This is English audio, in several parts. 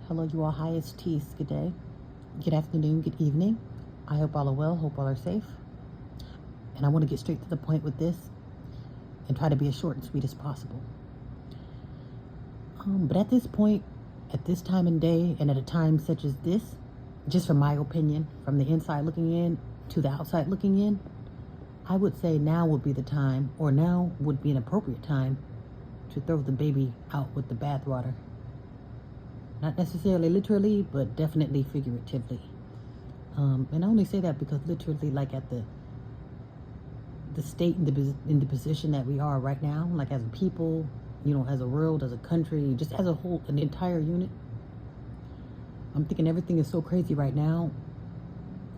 Hello, you all. Hi, it's Tease. Good day, good afternoon, good evening. I hope all are well. Hope all are safe. And I want to get straight to the point with this and try to be as short and sweet as possible. But at this point, at this time and day, and at a time such as this, just from my opinion, from the inside looking in to the outside looking in, I would say now would be the time, or now would be an appropriate time to throw the baby out with the bathwater. Not necessarily literally, but definitely figuratively. And I only say that because literally, like at the state in the position that we are right now, like as a people, as a world, as a country, just as a whole, an entire unit. I'm thinking everything is so crazy right now.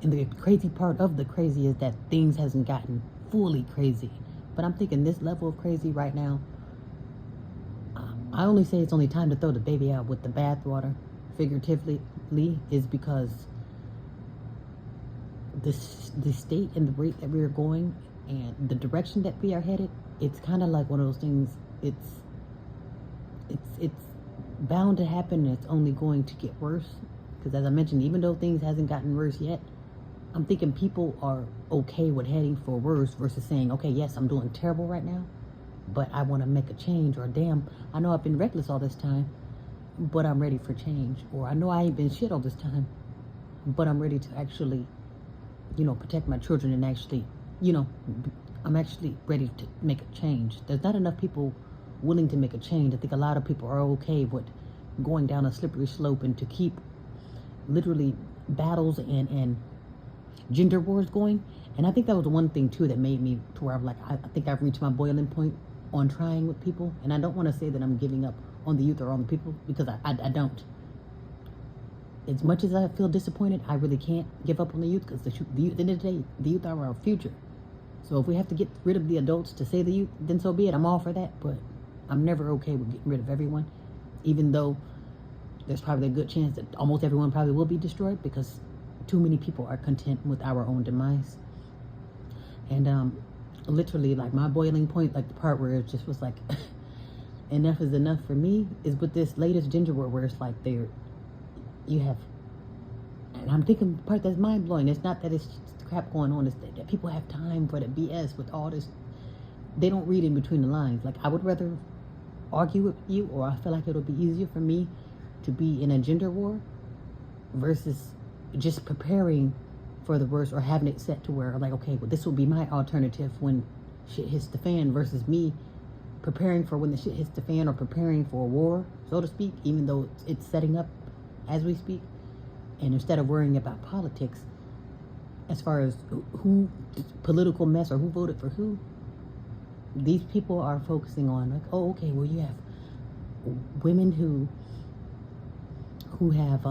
And the crazy part of the crazy is that things hasn't gotten fully crazy. But I'm thinking this level of crazy right now, I only say it's only time to throw the baby out with the bathwater, figuratively, is because the state and the rate that we are going and the direction that we are headed, it's kind of like one of those things. It's bound to happen, and it's only going to get worse. Because as I mentioned, even though things hasn't gotten worse yet, I'm thinking people are okay with heading for worse versus saying, okay, yes, I'm doing terrible right now, but I want to make a change, or damn, I know I've been reckless all this time, but I'm ready for change. Or I know I ain't been shit all this time, but I'm ready to actually, protect my children and actually, I'm actually ready to make a change. There's not enough people willing to make a change. I think a lot of people are okay with going down a slippery slope and to keep literally battles and gender wars going. And I think that was the one thing too that made me to where I'm like, I think I've reached my boiling point on trying with people. And I don't want to say that I'm giving up on the youth or on the people, because I don't. As much as I feel disappointed, I really can't give up on the youth, because at the end of the day, the youth are our future. So if we have to get rid of the adults to save the youth, then so be it. I'm all for that. But I'm never okay with getting rid of everyone, even though there's probably a good chance that almost everyone probably will be destroyed, because too many people are content with our own demise. And literally, like, my boiling point, like the part where it just was like enough is enough for me, is with this latest gender war, where it's like you have, and I'm thinking the part that's mind blowing, it's not that it's just crap going on, it's that people have time for the BS with all this. They don't read in between the lines. Like, I would rather argue with you, or I feel like it'll be easier for me to be in a gender war versus just preparing for the worst, or having it set to where I'm like, okay, well, this will be my alternative when shit hits the fan, versus me preparing for when the shit hits the fan, or preparing for a war, so to speak, even though it's setting up as we speak. And instead of worrying about politics as far as who political mess or who voted for who, these people are focusing on, like, oh, okay, well, you have women who have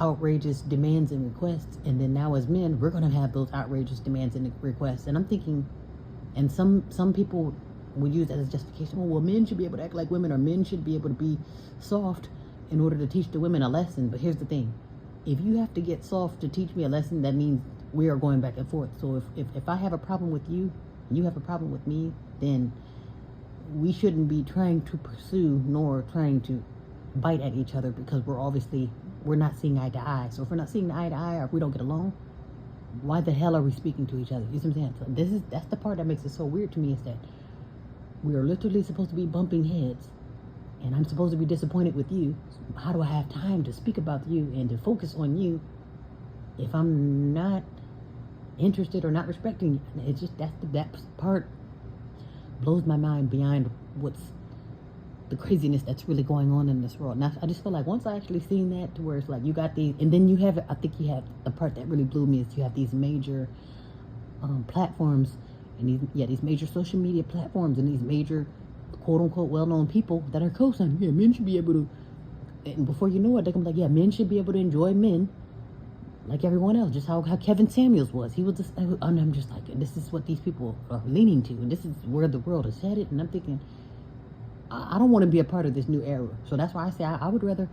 outrageous demands and requests, and then now as men, we're going to have those outrageous demands and requests. And I'm thinking, and some people would use that as justification. Oh, well, men should be able to act like women, or men should be able to be soft in order to teach the women a lesson. But here's the thing: if you have to get soft to teach me a lesson, that means we are going back and forth. So if I have a problem with you, you have a problem with me, then we shouldn't be trying to pursue nor trying to bite at each other, because we're not seeing eye to eye. So if we're not seeing eye to eye, or if we don't get along, why the hell are we speaking to each other? You see what I'm saying? So that's the part that makes it so weird to me, is that we are literally supposed to be bumping heads, and I'm supposed to be disappointed with you. So how do I have time to speak about you and to focus on you if I'm not interested or not respecting you? It's just that part blows my mind beyond what's the craziness that's really going on in this world. Now, I just feel like once I actually seen that, to where it's like you got these, and then you have, I think you have the part that really blew me, is you have these major platforms, and these major social media platforms, and these major quote unquote well-known people that are co-signing, yeah, men should be able to, and before you know it, they're gonna be like, yeah, men should be able to enjoy men like everyone else, just how Kevin Samuels was. He was just, and I'm just like, this is what these people are leaning to, and this is where the world is headed. And I'm thinking, I don't want to be a part of this new era. So that's why I say I would rather,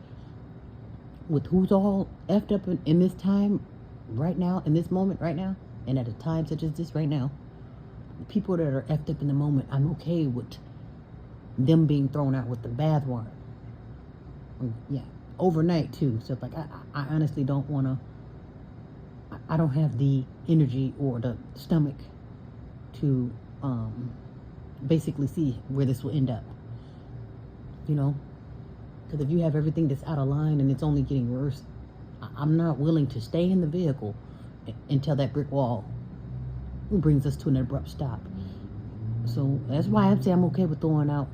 with who's all effed up in this time right now, in this moment right now, and at a time such as this right now, the people that are effed up in the moment, I'm okay with them being thrown out with the bathwater. Yeah. overnight too. So like I honestly don't want to. I don't have the energy or the stomach to basically see where this will end up. You know, because if you have everything that's out of line and it's only getting worse, I'm not willing to stay in the vehicle until that brick wall brings us to an abrupt stop. So that's why I say I'm okay with throwing out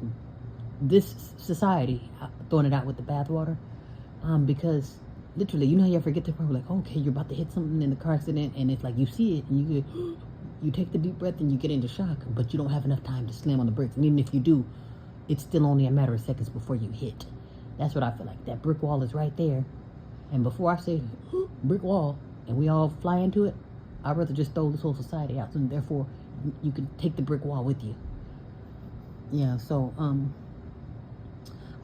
this society, throwing it out with the bathwater, because literally, you know how you ever get to the point where like, okay, you're about to hit something in the car accident, and it's like you see it, and you take the deep breath and you get into shock, but you don't have enough time to slam on the brakes, and even if you do, it's still only a matter of seconds before you hit. That's what I feel like. That brick wall is right there, and before I say brick wall and we all fly into it, I'd rather just throw this whole society out, and therefore you can take the brick wall with you. Yeah, so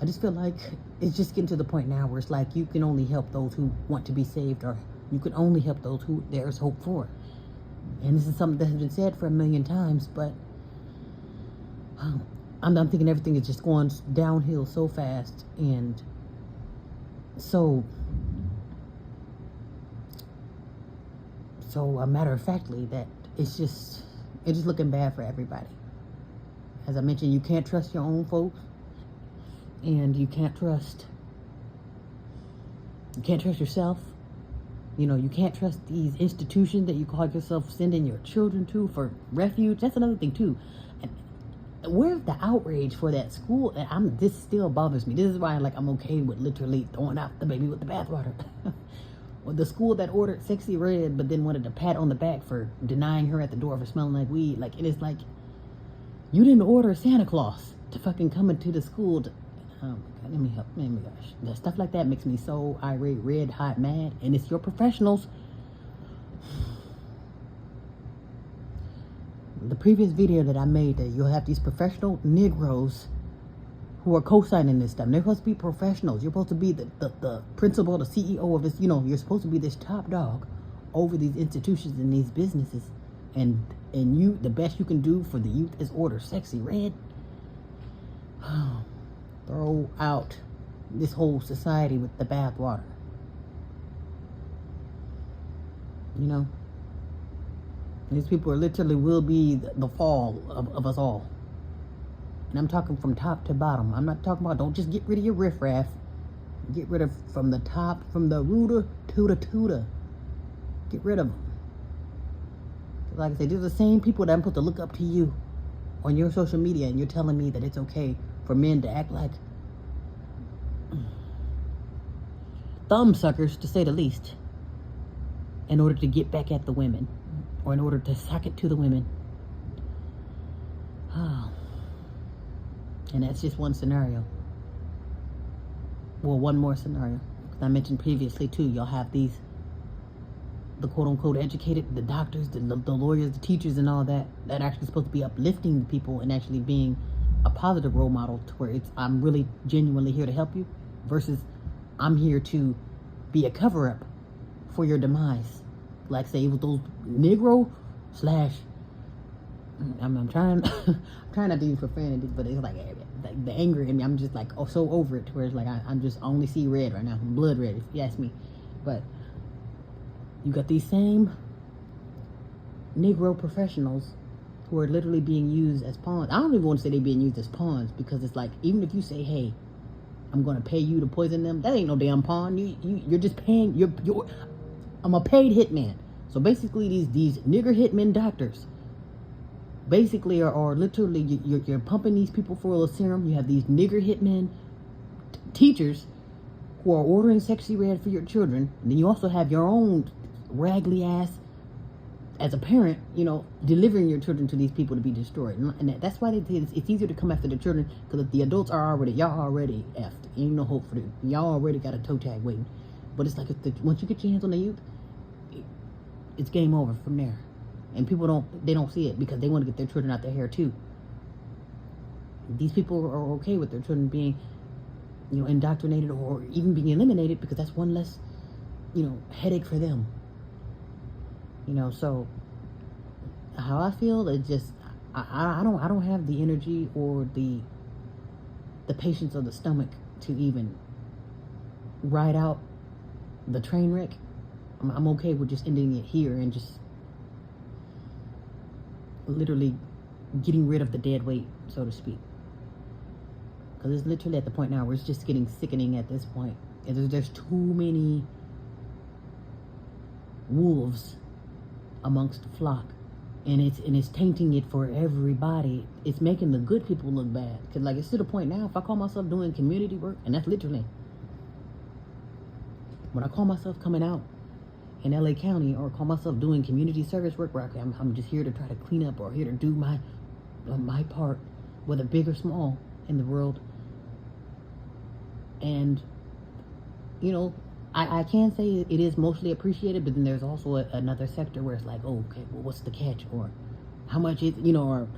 I just feel like it's just getting to the point now where it's like you can only help those who want to be saved, or you can only help those who there is hope for. And this is something that has been said for a million times, but I'm thinking everything is just going downhill so fast, and so a matter of factly that it's just looking bad for everybody. As I mentioned, you can't trust your own folks, and you can't trust yourself. You know, you can't trust these institutions that you call yourself sending your children to for refuge. That's another thing too. And where's the outrage for that school? And this still bothers me. This is why I'm okay with literally throwing out the baby with the bathwater. Or the school that ordered Sexy Red but then wanted a pat on the back for denying her at the door for smelling like weed. Like, it is like, you didn't order Santa Claus to fucking come into the school to, oh my God, let me help. Oh my gosh. The stuff like that makes me so irate, red, hot, mad. And it's your professionals. The previous video that I made, that you'll have these professional Negroes who are co-signing this stuff. And they're supposed to be professionals. You're supposed to be the principal, the CEO of this. You know, you're supposed to be this top dog over these institutions and these businesses. And you, the best you can do for the youth is order Sexy Red. Throw out this whole society with the bathwater. You know, these people are literally will be the fall of us all. And I'm talking from top to bottom. I'm not talking about, don't just get rid of your riffraff. Get rid of from the top, from the rooter to the tutor. Get rid of them. Like I said, they're the same people that I'm supposed to look up to you on your social media, and you're telling me that it's okay for men to act like thumb suckers, to say the least, in order to get back at the women, or in order to sock it to the women. And that's just one scenario. Well, one more scenario. Because I mentioned previously too, y'all have the quote-unquote educated, the doctors, the lawyers, the teachers, and all that actually supposed to be uplifting the people and actually being a positive role model, to where I'm really genuinely here to help you, versus I'm here to be a cover-up for your demise. Like, say, with those Negro / I'm trying not to use profanity, but it's like the anger in me. I'm just like, so over it, to where it's like I only see red right now, blood red, if you ask me. But you got these same Negro professionals who are literally being used as pawns. I don't even want to say they're being used as pawns, because it's like, even if you say, hey, I'm going to pay you to poison them, that ain't no damn pawn. You're just paying. I'm a paid hitman. So basically, these nigger hitmen doctors basically are literally, you're pumping these people full of serum. You have these nigger hitmen teachers who are ordering Sexy Red for your children. And then you also have your own raggedy ass, as a parent, you know, delivering your children to these people to be destroyed. And that's why it's easier to come after the children, because the adults are y'all already effed. Ain't no hope for them. Y'all already got a toe tag waiting. But it's like, once you get your hands on the youth, it's game over from there. And people don't see it, because they want to get their children out their hair too. These people are okay with their children being, you know, indoctrinated or even being eliminated, because that's one less, you know, headache for them. You know, so how I feel is just, I don't have the energy or the patience or the stomach to even ride out the train wreck, I'm okay with just ending it here and just literally getting rid of the dead weight, so to speak. Because it's literally at the point now where it's just getting sickening at this point. There's too many wolves amongst the flock, and it's tainting it for everybody. It's making the good people look bad. Because like, it's to the point now, if I call myself doing community work, and that's literally when I call myself coming out in LA County, or call myself doing community service work, where I'm just here to try to clean up, or here to do my part, whether big or small, in the world. And you know, I can say it is mostly appreciated, but then there's also another sector where it's like, oh, okay, well, what's the catch, or how much is, or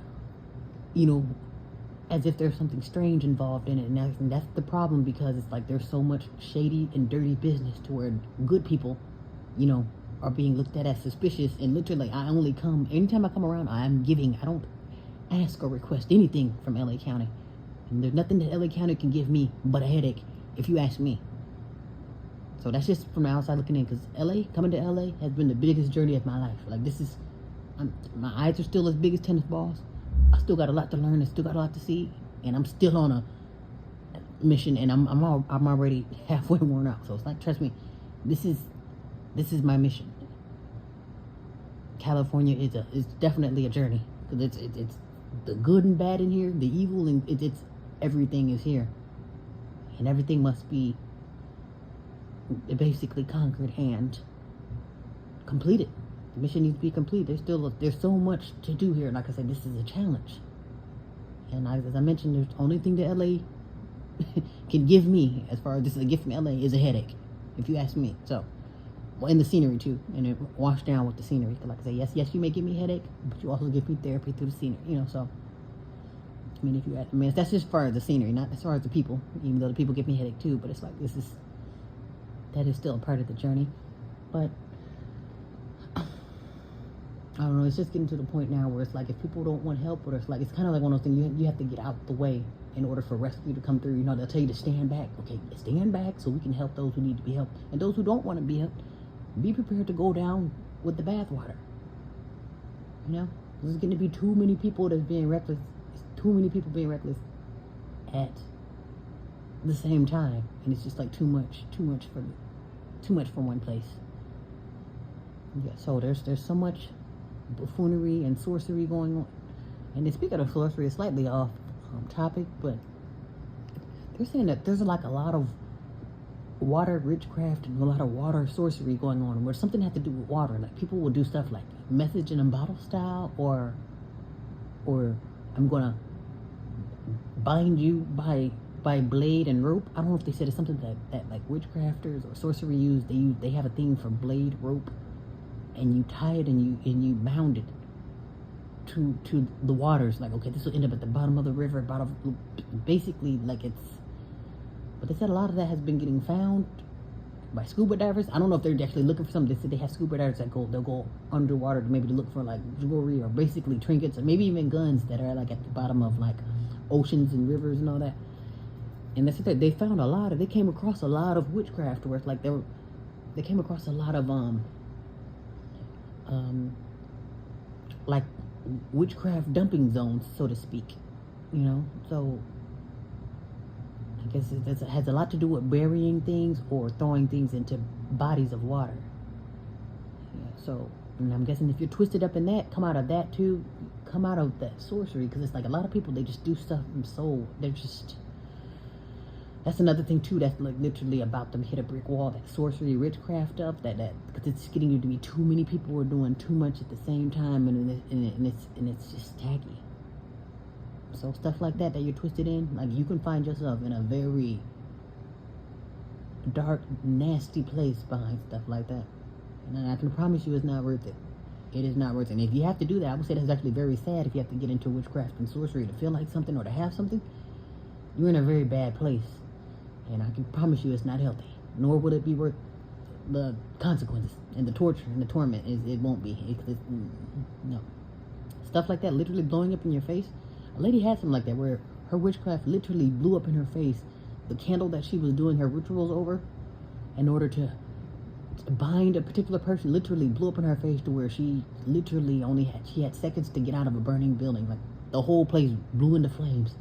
as if there's something strange involved in it. And that's the problem, because it's like there's so much shady and dirty business to where good people, are being looked at as suspicious. And literally, I only come, anytime I come around, I'm giving. I don't ask or request anything from LA County. And there's nothing that LA County can give me but a headache, if you ask me. So that's just from the outside looking in, because coming to LA has been the biggest journey of my life. Like, my eyes are still as big as tennis balls. I still got a lot to learn, I still got a lot to see, and I'm still on a mission, and I'm already halfway worn out. So it's like, trust me, this is my mission. California is definitely a journey, because it's the good and bad in here, the evil, and it's everything is here, and everything must be basically conquered and completed. The mission needs to be complete. There's so much to do here. Like I said, this is a challenge, and as I mentioned, the only thing that LA can give me, as far as this is a gift from LA, is a headache, if you ask me. So, well, and the scenery too, and it washed down with the scenery. Like I say, yes, you may give me a headache, but you also give me therapy through the scenery. So, I mean, that's just as far as the scenery, not as far as the people. Even though the people give me a headache too, but it's like that is still a part of the journey. But I don't know, it's just getting to the point now where it's like, if people don't want help, or it's kind of like one of those things, you have to get out the way in order for rescue to come through. They'll tell you to stand back. Okay, stand back so we can help those who need to be helped. And those who don't want to be helped, be prepared to go down with the bathwater. There's going to be too many people that's being reckless. Too many people being reckless at the same time, and it's just like too much for one place. Yeah, so there's so much buffoonery and sorcery going on. And then, speaking of sorcery, it's slightly off topic, but they're saying that there's like a lot of water witchcraft and a lot of water sorcery going on, where something has to do with water. Like, people will do stuff like message in a bottle style, or I'm gonna bind you by blade and rope. I don't know if they said it's something that like witchcrafters or sorcery use. They have a thing for blade, rope, and you tie it and you bound it to the waters. Like, okay, this will end up at the bottom of the river, basically like it's. But they said a lot of that has been getting found by scuba divers. I don't know if they're actually looking for something. They said they have scuba divers that they'll go underwater to look for like jewelry, or basically trinkets, or maybe even guns that are like at the bottom of like oceans and rivers and all that. And they said they found they came across a lot of witchcraft, where it's like they came across a lot of like witchcraft dumping zones, so to speak. So I guess it has a lot to do with burying things or throwing things into bodies of water. Yeah, so, and I'm guessing if you're twisted up in that, come out of that too, come out of that sorcery, because it's like a lot of people, they just do stuff from soul. That's another thing too, that's like literally about them hit a brick wall, that sorcery, witchcraft stuff, that because it's getting you to be too many people are doing too much at the same time, and it's just tacky. So stuff like that you're twisted in, like, you can find yourself in a very dark, nasty place behind stuff like that. And I can promise you it's not worth it. It is not worth it. And if you have to do that, I would say that's actually very sad. If you have to get into witchcraft and sorcery to feel like something or to have something, you're in a very bad place. And I can promise you it's not healthy. Nor will it be worth the consequences and the torture and the torment. It won't be. No. Stuff like that literally blowing up in your face. A lady had something like that, where her witchcraft literally blew up in her face. The candle that she was doing her rituals over in order to bind a particular person, literally blew up in her face to where she literally she had seconds to get out of a burning building. Like the whole place blew into flames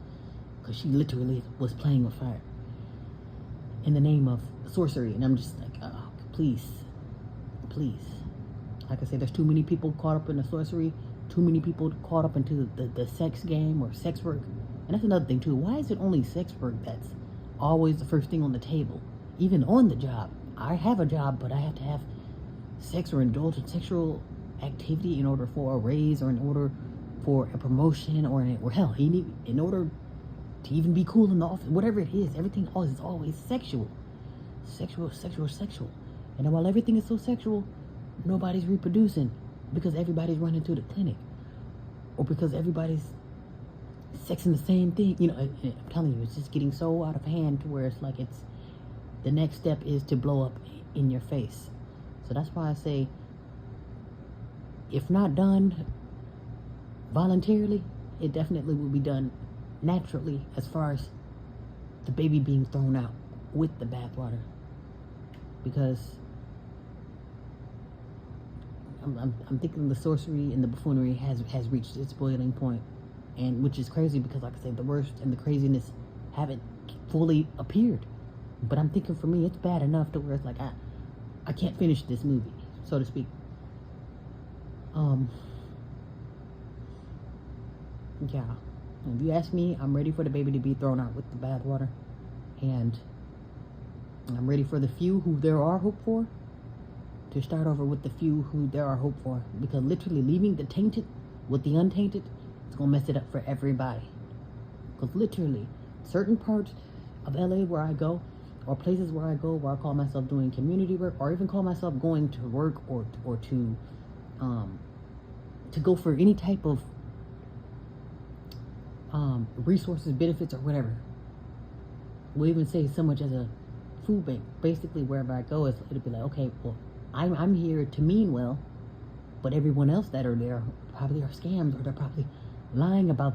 because she literally was playing with fire in the name of sorcery. And I'm just like, oh, please. Like I said, there's too many people caught up in the sorcery, too many people caught up into the sex game or sex work. And that's another thing too. Why is it only sex work that's always the first thing on the table? Even on the job. I have a job, but I have to have sex or indulge in sexual activity in order for a raise or in order for a promotion or hell, in order to even be cool in the office. Whatever it is, everything is always sexual. Sexual. And while everything is so sexual, nobody's reproducing because everybody's running to the clinic or because everybody's sexing the same thing. You know, I'm telling you, it's just getting so out of hand to where it's like the next step is to blow up in your face. So that's why I say, if not done voluntarily, it definitely will be done naturally as far as the baby being thrown out with the bathwater. Because I'm thinking the sorcery and the buffoonery has reached its boiling point, and which is crazy because, like I said, the worst and the craziness haven't fully appeared. But I'm thinking for me, it's bad enough to where it's like I can't finish this movie, so to speak. Yeah. If you ask me, I'm ready for the baby to be thrown out with the bathwater, and I'm ready for the few who there are hope for to start over with the few who there are hope for, because literally leaving the tainted with the untainted is gonna mess it up for everybody. Because literally, certain parts of LA where I go, or places where I go where I call myself doing community work, or even call myself going to work or to go for any type of resources, benefits, or whatever. We'll even say so much as a food bank. Basically, wherever I go, it'll be like, okay, well, I'm here to mean well, but everyone else that are there probably are scams, or they're probably lying about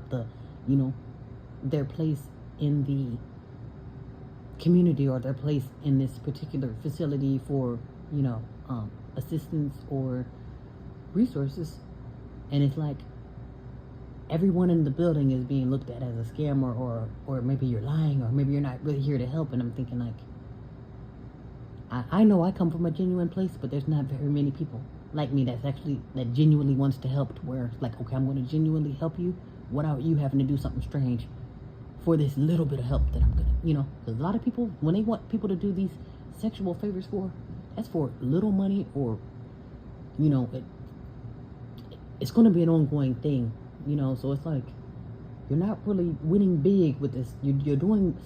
their place in the community or their place in this particular facility for, assistance or resources. And it's like everyone in the building is being looked at as a scam, or maybe you're lying, or maybe you're not really here to help. And I'm thinking like, I know I come from a genuine place, but there's not very many people like me that genuinely wants to help, to where it's like, okay, I'm going to genuinely help you without you having to do something strange for this little bit of help that I'm going to, because a lot of people, when they want people to do these sexual favors that's for little money, or, it's going to be an ongoing thing, so it's like, you're not really winning big with this. You're doing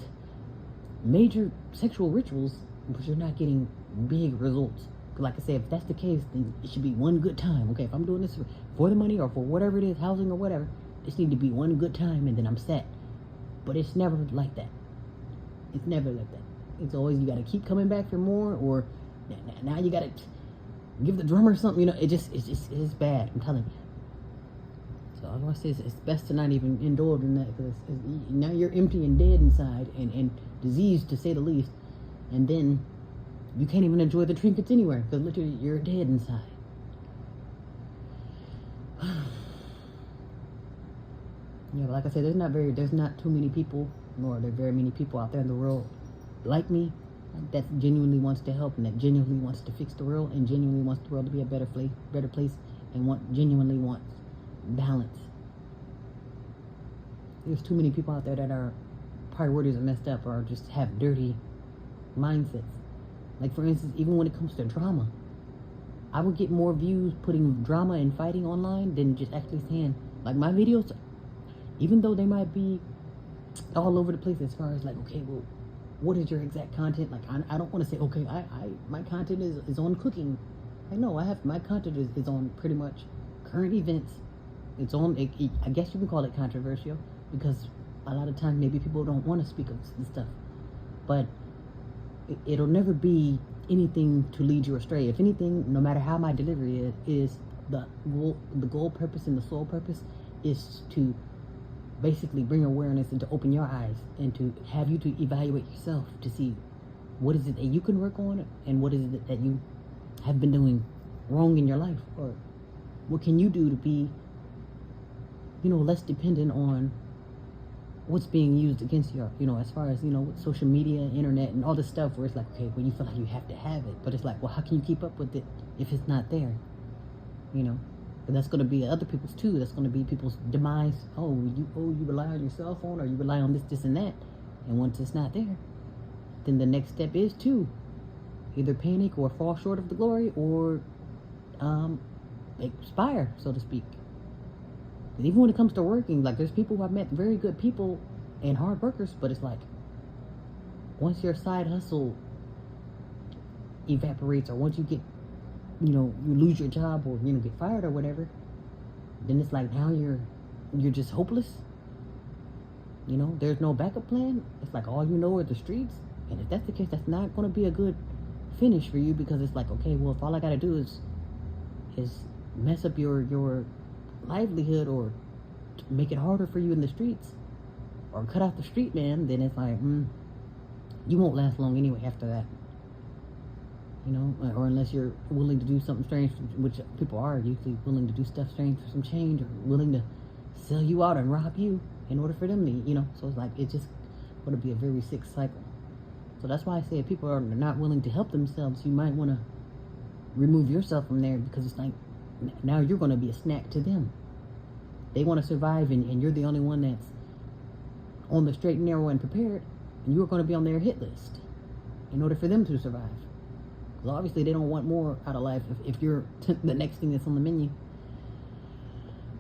major sexual rituals, but you're not getting big results. Like I said, if that's the case, then it should be one good time. Okay, if I'm doing this for the money or for whatever it is, housing or whatever, this need to be one good time and then I'm set. But it's never like that. It's never like that. It's always, you got to keep coming back for more, or now you got to give the drummer something. It's bad. I'm telling you. So I want to say it's best to not even indulge in that, because now you're empty and dead inside, and diseased to say the least. And then you can't even enjoy the trinkets anywhere, because literally you're dead inside. Yeah, but like I said, there's not too many people, nor are there very many people out there in the world like me that genuinely wants to help, and that genuinely wants to fix the world, and genuinely wants the world to be a better place, and genuinely wants balance. There's too many people out there that are priorities are messed up, or just have dirty mindsets. Like, for instance, even when it comes to drama, I would get more views putting drama and fighting online than just actually saying, like, my videos, even though they might be all over the place as far as like, okay, well, what is your exact content? Like, I don't want to say, okay, my content is on cooking. I know my content is on pretty much current events. It's on, I guess you can call it controversial, because a lot of times maybe people don't want to speak of this stuff, but it'll never be anything to lead you astray. If anything, no matter how my delivery is the goal purpose and the sole purpose is to basically bring awareness and to open your eyes and to have you to evaluate yourself to see What is it that you can work on, and what is it that you have been doing wrong in your life, or what can you do to be, less dependent on what's being used against you, as far as, with social media, internet, and all this stuff where it's like, okay, well, you feel like you have to have it, but it's like, well, how can you keep up with it if it's not there, And that's going to be other people's too. That's going to be people's demise. You rely on your cell phone, or you rely on this, and that, and once it's not there, then the next step is to either panic or fall short of the glory, or expire, so to speak. And even when it comes to working, like, there's people who I've met, very good people and hard workers, but it's like, once your side hustle evaporates, or once you get, you lose your job, or, get fired or whatever, then it's like, now you're just hopeless. There's no backup plan. It's like all you know are the streets. And if that's the case, that's not going to be a good finish for you, because it's like, okay, well, if all I got to do is mess up your livelihood, or make it harder for you in the streets, or cut out the street man, then it's like, you won't last long anyway after that. Or unless you're willing to do something strange, which people are usually willing to do stuff strange for some change, or willing to sell you out and rob you in order for them to, so it's like, it's just going to be a very sick cycle. So that's why I say if people are not willing to help themselves, you might want to remove yourself from there, because it's like, now you're going to be a snack to them. They want to survive, and you're the only one that's on the straight and narrow and prepared, and you're going to be on their hit list in order for them to survive. Because obviously they don't want more out of life if you're the next thing that's on the menu.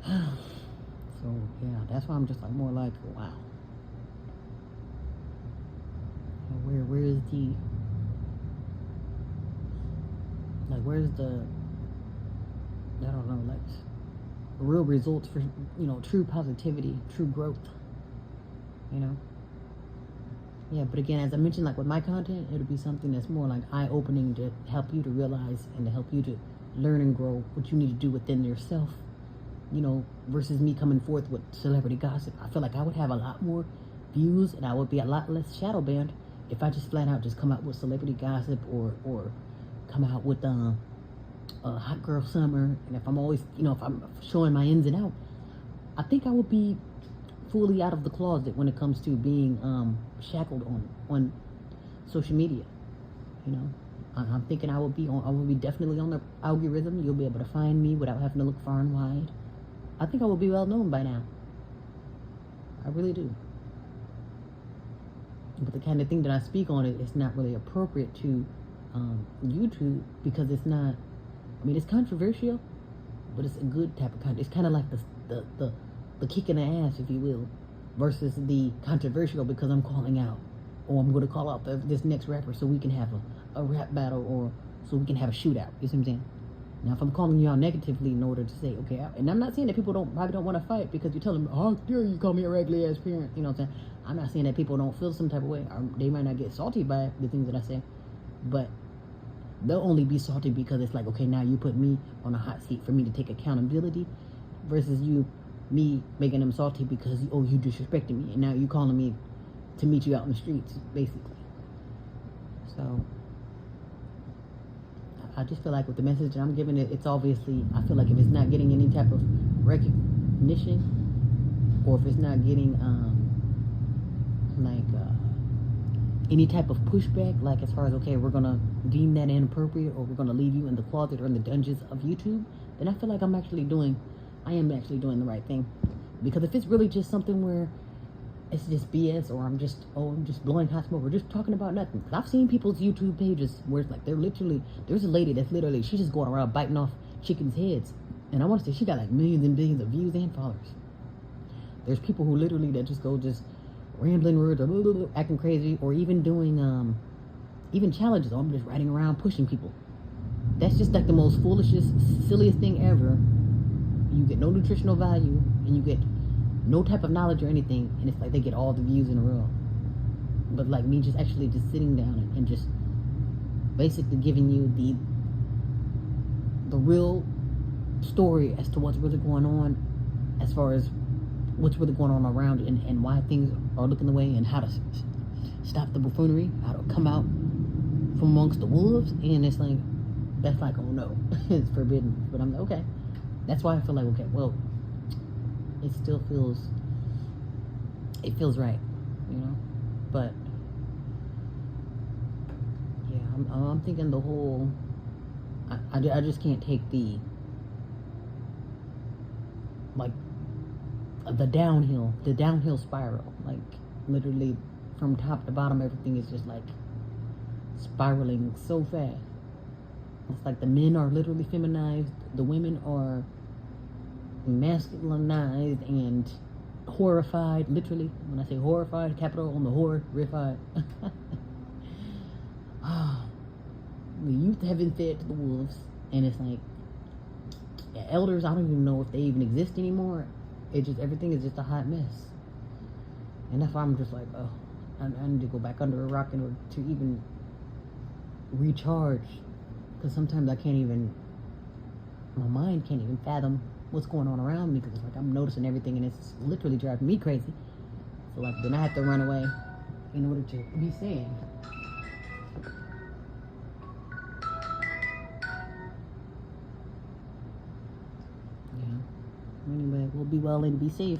So yeah, that's why I'm just like, more like, wow. Where is the, like, where's the, I don't know, like, real results for, true positivity, true growth, Yeah, but again, as I mentioned, like with my content, it'll be something that's more like eye-opening, to help you to realize and to help you to learn and grow what you need to do within yourself, versus me coming forth with celebrity gossip. I feel like I would have a lot more views, and I would be a lot less shadow banned if I just flat out just come out with celebrity gossip, or come out with hot girl summer. And if I'm always, if I'm showing my ins and outs, I think I would be fully out of the closet when it comes to being shackled on social media. I'm thinking I will be definitely on the algorithm. You'll be able to find me without having to look far and wide. I think I will be well known by now. I really do. But the kind of thing that I speak on, it's not really appropriate to YouTube, because it's not, it's controversial, but it's a good type of content. It's kind of like the kick in the ass, if you will, versus the controversial, because I'm calling out, or I'm going to call out this next rapper so we can have a rap battle, or so we can have a shootout. You see what I'm saying? Now, if I'm calling you out negatively in order to say, okay, and I'm not saying that people probably don't want to fight because you tell them, how dare you call me a raggedy ass parent, you know what I'm saying? I'm not saying that people don't feel some type of way, or they might not get salty by the things that I say, but they'll only be salty because it's like, okay, now you put me on a hot seat for me to take accountability, versus me making them salty because, you disrespected me, and now you calling me to meet you out in the streets, basically. So I just feel like with the message that I'm giving it's obviously, I feel like if it's not getting any type of recognition, or if it's not getting any type of pushback, like as far as, okay, we're gonna deem that inappropriate, or we're gonna leave you in the closet or in the dungeons of YouTube, then I feel like I am actually doing the right thing. Because if it's really just something where it's just BS, or I'm just blowing hot smoke, or just talking about nothing. Because I've seen people's YouTube pages where it's like, there's a lady that's literally, she's just going around biting off chickens' heads. And I want to say, she got like millions and billions of views and followers. There's people who literally, that just go rambling words, or acting crazy, or even doing, even challenges. I'm just riding around pushing people. That's just like the most foolishest, silliest thing ever. You get no nutritional value, and you get no type of knowledge or anything, and it's like they get all the views in a row. But like me just sitting down and just basically giving you the real story as to what's really going on, as far as what's really going on around, and why things are looking the way, and how to stop the buffoonery, how to come out from amongst the wolves, and it's like, that's like, oh no, it's forbidden. But I'm like, okay. That's why I feel like, okay, well, it still feels right, you know. But yeah, I'm thinking the whole. I just can't take the like the downhill spiral. Like literally from top to bottom, everything is just like spiraling so fast. It's like the men are literally feminized, the women are masculinized and horrified. Literally, when I say horrified, capital on the horrified. The youth have been fed to the wolves, and it's like elders. I don't even know if they even exist anymore. It just everything is just a hot mess, and that's why I'm just like, oh, I need to go back under a rock in order to even recharge, because sometimes I can't even. My mind can't even fathom what's going on around me, because it's like I'm noticing everything, and it's literally driving me crazy. So like, then I have to run away in order to be sane. Anyway, we'll be well and be safe.